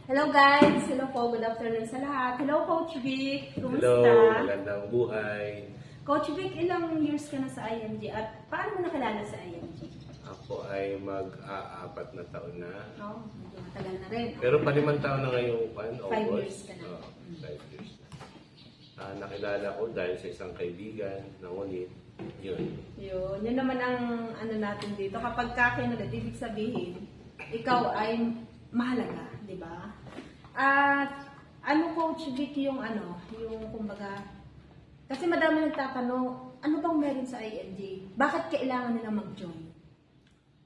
Hello guys! Hello po, good afternoon sa lahat. Hello Coach Vic! Kumusta? Hello, magandang buhay. Coach Vic, ilang years ka na sa IMG at paano mo nakilala sa IMG? Ako ay mag-aapat na taon na. No, medyo matagal na rin. Pero pa-5 taon na ngayong August. 5 years ka na. Oo, 5 years na. Nakilala ko dahil sa isang kaibigan na ngunit, yun. Yun naman ang ano natin dito. Kapag kakinulat, ibig sabihin, ikaw ay mahalaga, di ba? At ano Coach Vic yung kumbaga, kasi madami nagtatanong, ano bang meron sa IMG? Bakit kailangan nila mag-join?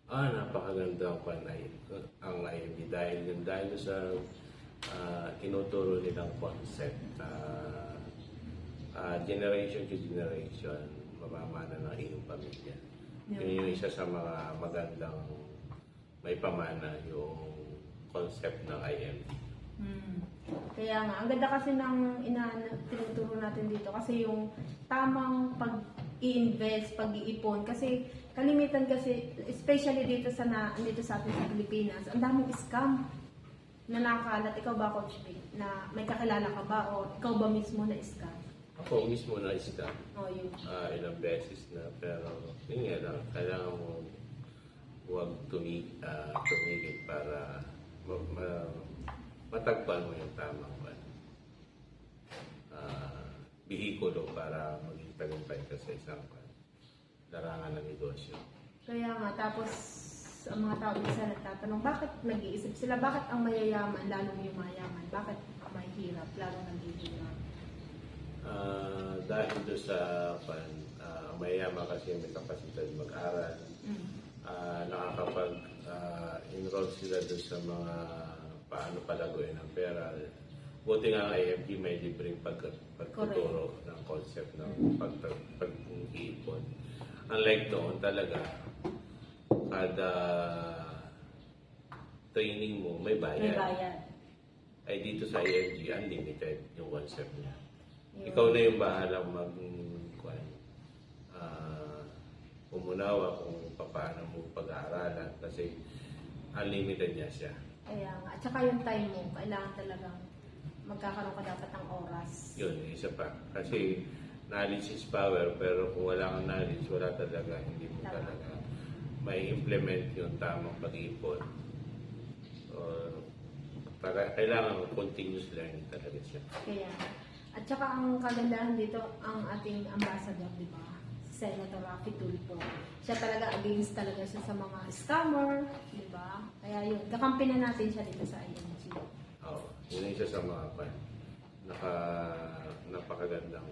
Napakaganda ang IMD dahil sa tinuturo nilang concept. Generation to generation, mamamana ng iyong pamilya. Yun yung isa sa mga magandang may pamana yung concept ng IMD. Kaya nga, ang ganda kasi ng tinuturo natin dito kasi yung tamang pag-i-invest, pag-iipon kasi kalimitan kasi especially dito sa atin sa Pilipinas, ang daming scam na nakakalat. Ikaw ba Coach Vic, na may kakilala ka ba o ikaw ba mismo na scam? Ako mismo na scam. Yun. Ilang beses na pero yun nga lang, kailangan mo huwag tumigil para matagpan mo yung tamang bihikulo para maging tagumpay ka sa isang larangan ng negosyo. Kaya nga, tapos ang mga tao minsan nagtatanong, bakit nag-iisip sila, bakit ang mayayaman, lalong yung mayaman, bakit ang mahihirap, lalong naghihirap? Dahil doon sa mayayaman kasi may kapasidad mag-aral, nakakapag-enroll sila doon sa mga paano palaguin ang pera. Buti nga ang IFP may libreng pagtuturo ng concept ng pag-iipon. Unlike doon talaga, kada training mo may bayad. May bayad. Ay dito sa IFG, unlimited yung concept niya. Ikaw na yung bahalang umunawa kung paano mo pag-aaralan kasi unlimited niya siya. Kaya nga. At saka yung time mo, kailangan talagang magkakaroon ka dapat ng oras. Yun, isa pa. Kasi knowledge is power, pero kung wala kang knowledge, wala talaga, hindi mo talaga may implement yung tamang pag-iipon. Kailangan continuous learning talaga siya. Kaya, at saka ang kagandahan dito, ang ating ambassador, di ba? Senator Raffy Tulfo. Siya talaga against talaga siya sa mga scammer, di ba? Kaya yun, kakampi na natin siya dito sa IMG. Oo, yun yung isa sa mga napakagandang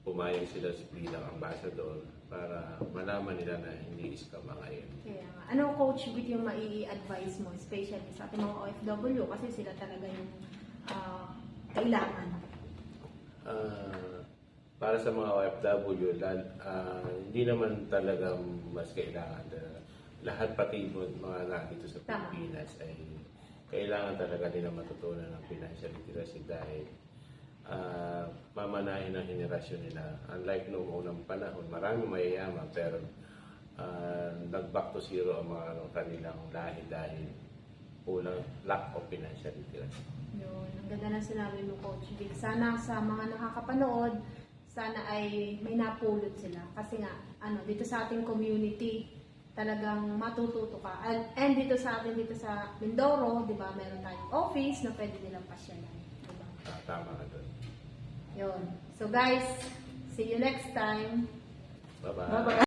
pumayag sila bilang ambassador para malaman nila na hindi scam ang IMG. Kaya nga, ano Coach Vic yung mai-advise mo, especially sa ating mga OFW, kasi sila talaga yung kailangan. Para sa mga OFW, hindi naman talaga mas kailangan. Lahat pati mga nandito sa Pilipinas ay kailangan talaga nila matutunan ng financial literacy dahil mamanahin ang henerasyon nila. Unlike noong unang panahon, marami mayayaman pero nag-back to zero ang mga kanilang lahi dahil kulang lack of financial literacy. Yun, ang ganda na sinabi mo Coach Vic. Sana sa mga nakakapanood, sana ay may napulot sila. Kasi nga, dito sa ating community, talagang matututo ka. And dito sa Mindoro, di ba, meron tayong office na pwede nilang pasyalan. Diba? Tama ka doon. Yun. So guys, see you next time. Bye-bye. Bye-bye.